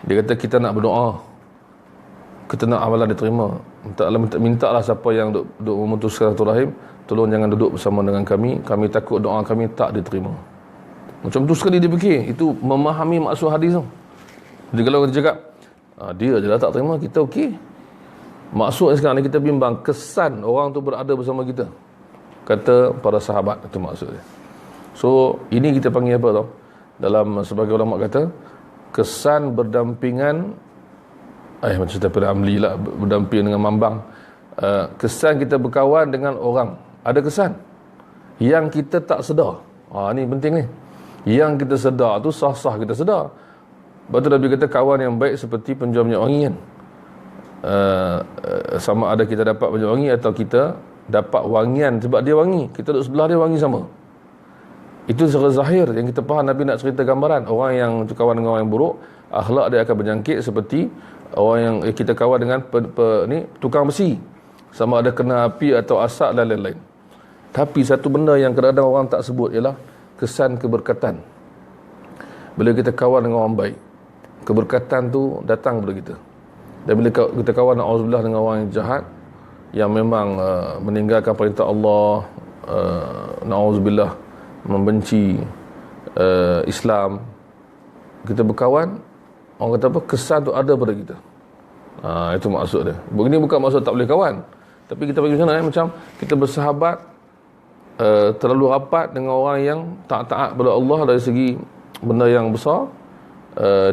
Dia kata kita nak berdoa, kita nak amalan diterima, mintalah siapa yang duk memutuskan silaturahim, tolong jangan duduk bersama dengan kami takut doa kami tak diterima. Macam tu sekali dia fikir. Itu memahami maksud hadis tu. Jadi kalau kita cakap dia je lah tak terima, kita okey. Maksud sekarang ni kita bimbang kesan orang tu berada bersama kita, kata para sahabat, itu maksud dia. So ini kita panggil apa tau, dalam sebagai ulama kata kesan berdampingan, macam cerita Piramli lah, berdamping dengan mambang. Kesan kita berkawan dengan orang, ada kesan yang kita tak sedar. Ni penting ni. Yang kita sedar tu sah-sah kita sedar. Lepas tu Nabi kata kawan yang baik seperti penjual minyak wangi kan. Sama ada kita dapat minyak wangi atau kita dapat wangian sebab dia wangi, kita duduk sebelah dia wangi sama. Itu secara zahir yang kita faham. Nabi nak cerita gambaran orang yang kawan dengan orang yang buruk, akhlak dia akan berjangkit seperti orang yang kita kawan dengan tukang besi, sama ada kena api atau asap dan lain-lain. Tapi satu benda yang kadang-kadang orang tak sebut ialah kesan keberkatan. Bila kita kawan dengan orang baik, keberkatan tu datang kepada kita. Dan bila kita kawan na'udzubillah dengan orang yang jahat, yang memang meninggalkan perintah Allah, na'udzubillah, membenci Islam, kita berkawan, orang kata apa, kesan tu ada pada kita. Itu maksud dia. Begini bukan maksud tak boleh kawan, tapi kita bagi macam mana, macam kita bersahabat terlalu rapat dengan orang yang tak taat kepada Allah dari segi benda yang besar,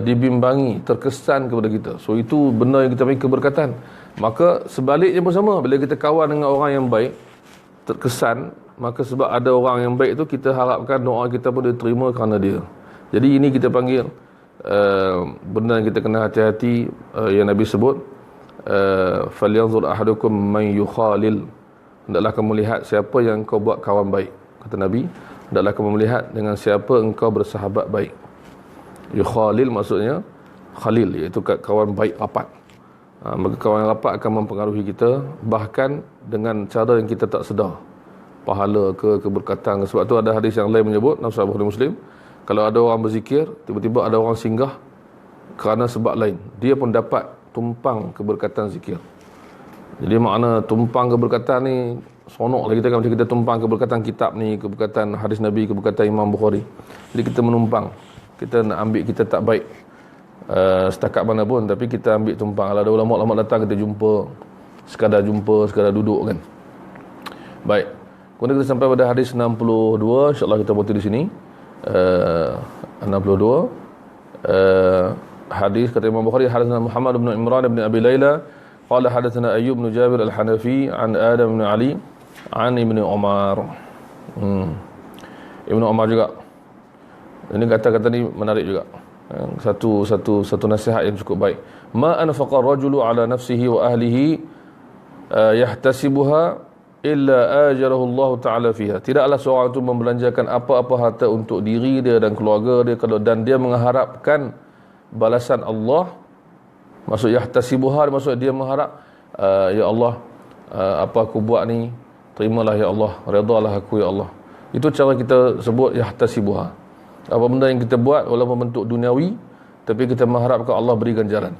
dibimbangi, terkesan kepada kita. So itu benda yang kita bagi keberkatan. Maka sebaliknya pun sama, bila kita kawan dengan orang yang baik, terkesan, maka sebab ada orang yang baik tu, kita harapkan doa kita pun diterima kerana dia. Jadi ini kita panggil benda yang kita kena hati-hati, yang Nabi sebut, falyanzur ahadukum man yukhalil, hendaklah kamu lihat siapa yang kau buat kawan baik. Kata Nabi, hendaklah kamu melihat dengan siapa engkau bersahabat baik. Yukhalil maksudnya khalil, iaitu kawan baik rapat. Maka kawan yang rapat akan mempengaruhi kita, bahkan dengan cara yang kita tak sedar, pahala ke keberkatan. Sebab tu ada hadis yang lain menyebut, dalam Sahih Bukhari Muslim, kalau ada orang berzikir, tiba-tiba ada orang singgah kerana sebab lain, dia pun dapat tumpang keberkatan zikir. Jadi makna tumpang keberkatan ni sonok lah kita kan, macam kita tumpang keberkatan kitab ni, keberkatan hadis Nabi, keberkatan Imam Bukhari. Jadi kita menumpang, kita nak ambil, kita tak baik setakat mana pun, tapi kita ambil tumpang. Kalau ada ulama-ulama datang, kita jumpa, sekadar duduk kan. Baik, kemudian kita sampai pada hadis 62, insyaAllah kita berhenti di sini. 62 hadis kata Imam Bukhari, hadatsana Muhammad bin Imran bin Abi Layla qala hadatsana Ayyub bin Jabir al-Hanafi an Adam bin Ali an Ibnu Umar. Ibnu Umar juga. Ini kata-kata ni menarik juga. Satu nasihat yang cukup baik. Ma anfaqa ar-rajulu ala nafsihi wa ahlihi yahtasibuha illa ajarahu Allah Ta'ala fiha. Tidaklah seorang itu membelanjakan apa-apa harta untuk diri dia dan keluarga dia, dan dia mengharapkan balasan Allah. Maksud yahtasibuha, maksud dia mengharap, ya Allah, apa aku buat ni, terimalah ya Allah, redalah aku ya Allah. Itu cara kita sebut yahtasibuha. Apa benda yang kita buat walaupun bentuk duniawi, tapi kita mengharapkan Allah beri ganjaran.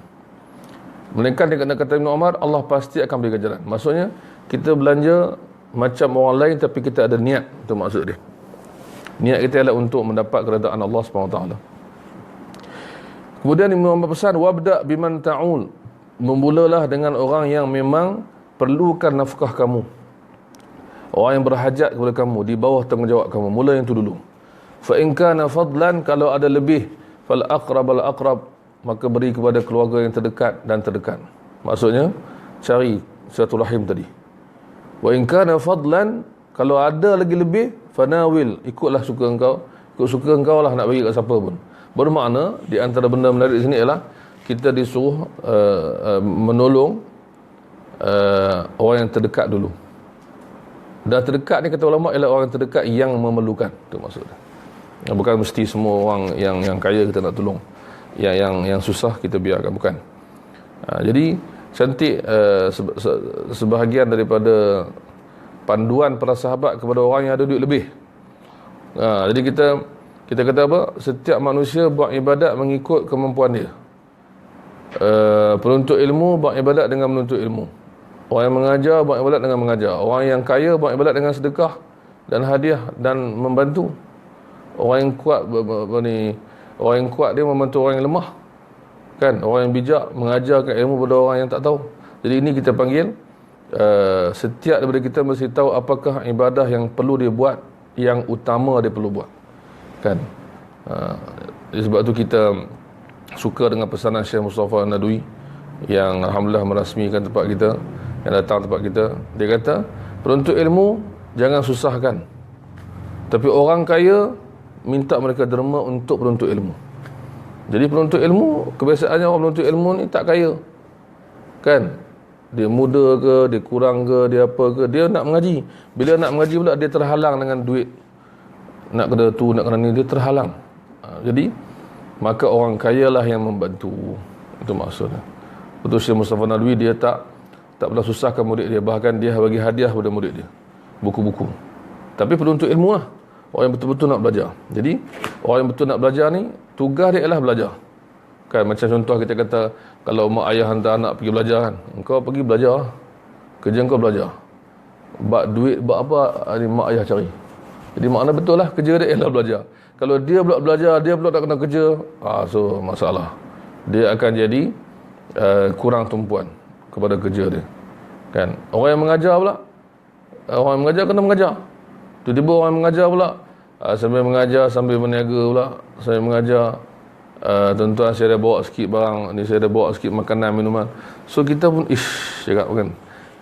Melainkan dengan kata Ibn Umar, Allah pasti akan beri ganjaran. Maksudnya kita belanja macam orang lain, tapi kita ada niat. Itu maksud dia. Niat kita adalah untuk mendapat keredaan Allah SWT. Kemudian Ibn Umar pesan, wabda biman ta'ul, memulalah dengan orang yang memang perlukan nafkah kamu, orang yang berhajat kepada kamu, di bawah tanggungjawab kamu. Mula yang itu dulu. Fa in kana fadlan, kalau ada lebih, fal aqrab al aqrab, maka beri kepada keluarga yang terdekat dan terdekat. Maksudnya cari silaturahim tadi. Wa in kana fadlan, kalau ada lagi lebih, fanawil, ikutlah suka engkau, ikut suka engkau lah nak bagi kat siapa pun. Bermakna di antara benda menarik di sini ialah kita disuruh menolong orang yang terdekat dulu. Dan terdekat ni kata ulama ialah orang terdekat yang memerlukan. Itu maksudnya. Bukan mesti semua orang yang kaya kita nak tolong. Yang susah kita biarkan, bukan. Jadi cantik sebahagian daripada panduan para sahabat kepada orang yang ada duit lebih. Jadi kita kata apa? Setiap manusia buat ibadat mengikut kemampuan dia. Penuntut ilmu beribadat dengan menuntut ilmu. Orang yang mengajar beribadat dengan mengajar. Orang yang kaya beribadat dengan sedekah dan hadiah dan membantu. Orang yang kuat orang yang kuat dia membantu orang yang lemah. Kan? Orang yang bijak mengajarkan ilmu pada orang yang tak tahu. Jadi ini kita panggil setiap daripada kita mesti tahu apakah ibadah yang perlu dia buat, yang utama dia perlu buat. Kan? Sebab tu kita suka dengan pesanan Syekh Mustafa Nadwi yang alhamdulillah merasmikan tempat kita, yang datang tempat kita. Dia kata, penuntut ilmu jangan susahkan, tapi orang kaya minta mereka derma untuk penuntut ilmu. Jadi penuntut ilmu, kebiasaannya orang penuntut ilmu ni tak kaya, kan? Dia muda ke, dia kurang ke, dia apa ke, dia nak mengaji. Bila nak mengaji pula dia terhalang dengan duit, nak kena tu, nak kena ni, dia terhalang. Jadi maka orang kaya lah yang membantu. Itu maksudnya. Betul, Syekh Mustafa Nadwi dia tak pernah susahkan murid dia. Bahkan dia bagi hadiah kepada murid dia, buku-buku. Tapi penuntut ilmu lah, orang yang betul-betul nak belajar. Jadi orang yang betul nak belajar ni, tugas dia ialah belajar. Kan, macam contoh kita kata, kalau mak ayah hantar anak pergi belajar kan, engkau pergi belajar, kerja engkau belajar. Bak duit, bak apa, mak ayah cari. Jadi makna betul lah, kerja dia ialah belajar. Kalau dia pula belajar, dia pula tak kena kerja, so masalah. Dia akan jadi kurang tumpuan kepada kerja dia. Kan? Orang yang mengajar pula, orang yang mengajar kena mengajar. Tiba-tiba orang yang mengajar pula, sambil mengajar, sambil berniaga pula, sambil mengajar, tuan-tuan saya dah bawa sikit barang ni, saya dah bawa sikit makanan, minuman. So kita pun, cakap kan,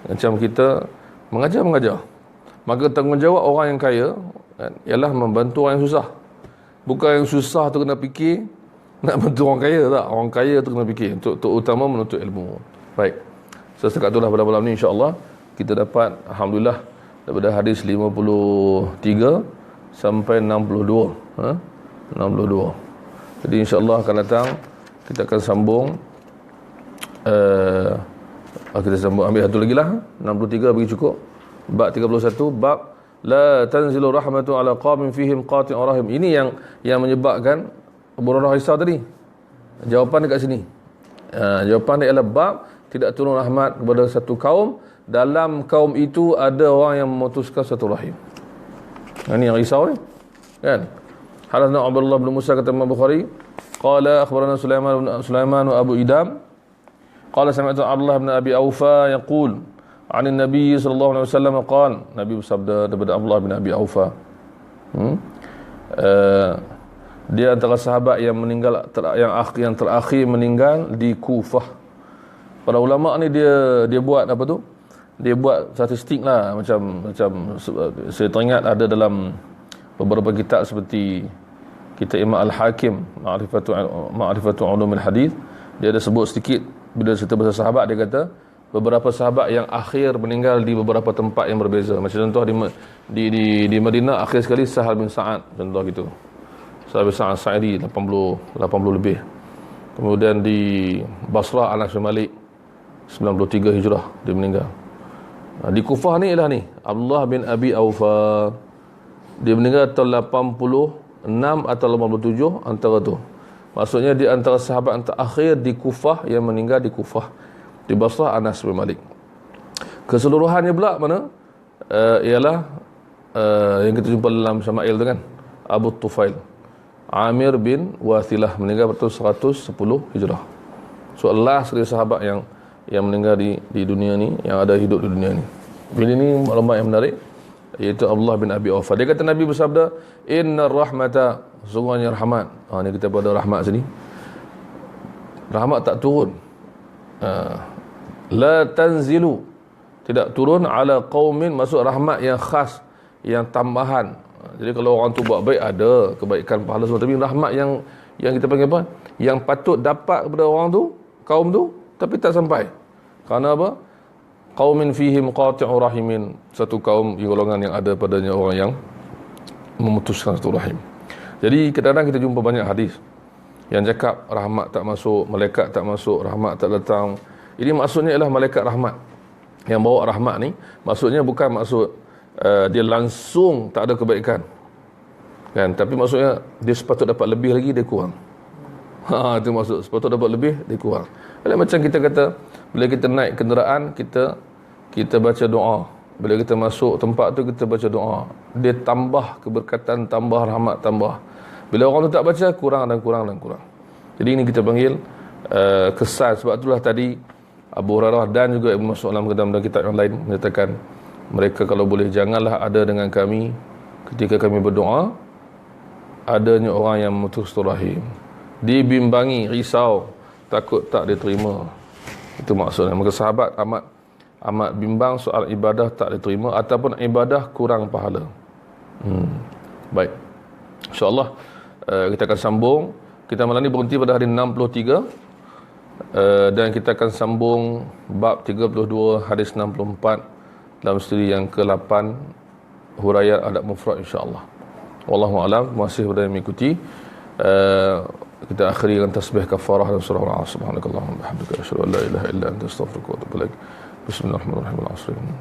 macam kita mengajar. Maka tanggungjawab orang yang kaya kan, ialah membantu orang yang susah. Bukan yang susah tu kena fikir nak bantu orang kaya, tak. Orang kaya tu kena fikir untuk utama menuntut ilmu. Baik, setakat itulah pada malam ni insya-Allah kita dapat alhamdulillah daripada hadis 53 sampai 62, 62. Jadi insya-Allah akan datang kita akan sambung, ambil satu lagi lah, 63 bagi cukup. Bab 31, bab la tanzilu rahmatu ala qaumin fihim qati'ur rahim. Ini yang menyebabkan Abu Hurairah risau tadi. Jawapan dekat sini. Jawapan dia adalah bab tidak turun rahmat kepada satu kaum, dalam kaum itu ada orang yang memutuskan satu rahim. Ini yang risau ni. Kan? Hadatsana Abdullah bin Musa kata Imam Bukhari, qala akhbarana Sulaiman wa Abu Idam qala sami'tu Abdullah bin Abi Aufa yaqul 'an Nabi sallallahu alaihi wasallam qala, Nabi bersabda daripada Abdullah bin Abi Aufa. Dia antara sahabat yang meninggal, yang terakhir meninggal di Kufah. Para ulama ni dia buat apa tu? Dia buat statistik lah, macam saya teringat ada dalam beberapa kitab seperti kitab Imam Al-Hakim Ma'rifatu Ulumil Hadis. Dia ada sebut sedikit bila cerita pasal sahabat, dia kata beberapa sahabat yang akhir meninggal di beberapa tempat yang berbeza. Macam contoh di Madinah akhir sekali Sahal bin Sa'ad, contoh gitu. Sahal bin Sa'ad Sa'idi 80 lebih. Kemudian di Basrah Anas bin Malik 93 Hijrah dia meninggal. Di Kufah ni ialah ni Abdullah bin Abi Aufa, dia meninggal tahun 86 atau 87 antara tu. Maksudnya di antara sahabat yang terakhir di Kufah yang meninggal di Kufah. Di Basrah Anas bin Malik. Keseluruhannya pula mana? Ialah yang kita jumpa dalam Syama'il tu kan, Abu Tufail Amir bin Wathilah meninggal pada tahun 110 Hijrah. So last sekali sahabat yang meninggal di dunia ni, yang ada hidup di dunia ni. Ini maklumat yang menarik, iaitu Abdullah bin Abi Aufa. Dia kata Nabi bersabda, innar rahmata, sungguhnya rahmat. Ni kita pada rahmat sini. Rahmat tak turun. La tanzilu, tidak turun ala qaumin, maksud rahmat yang khas, yang tambahan. Jadi kalau orang tu buat baik, ada kebaikan pahala semua, tapi rahmat yang kita panggil apa, yang patut dapat kepada orang tu, kaum tu, tapi tak sampai. Kerana apa? Qaumin fihim qati'ur rahimin, satu kaum golongan yang ada padanya orang yang memutuskan satu rahim. Jadi kadang-kadang kita jumpa banyak hadis yang cakap rahmat tak masuk, malaikat tak masuk, rahmat tak datang. Ini maksudnya ialah malaikat rahmat yang bawa rahmat ni, maksudnya bukan maksud dia langsung tak ada kebaikan kan, tapi maksudnya dia sepatut dapat lebih lagi, dia kurang. Itu maksud. Sepatutnya dapat lebih, dia kurang. Kalau macam kita kata, bila kita naik kenderaan, kita baca doa. Bila kita masuk tempat tu, kita baca doa. Dia tambah keberkatan, tambah rahmat, tambah. Bila orang tu tak baca, kurang dan kurang dan kurang. Jadi ini kita panggil kesan. Sebab itulah tadi Abu Hurairah dan juga Ibnu Mas'ud dalam kitab yang lain menyatakan, mereka kalau boleh janganlah ada dengan kami ketika kami berdoa adanya orang yang memutus rahim, dibimbangi, risau, takut tak diterima. Itu maksudnya. Maka sahabat amat bimbang soal ibadah tak diterima ataupun ibadah kurang pahala. Baik, InsyaAllah kita akan sambung. Kita malam ni berhenti pada hari 63, dan kita akan sambung bab 32 hadis 64 dalam siri yang ke-8 huraian adab mufrad, insya-Allah. Wallahu a'lam. Terima kasih kepada yang mengikuti. Kita akhiri dengan tasbih kafarah dan surah Al-Asr. Subhanakallahumma wa bihamdika asyhadu an la ilaha illa anta astaghfiruka wa atubu ilaik. Bismillahirrahmanirrahim.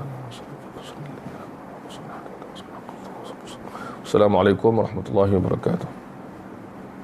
Assalamualaikum warahmatullahi wabarakatuh.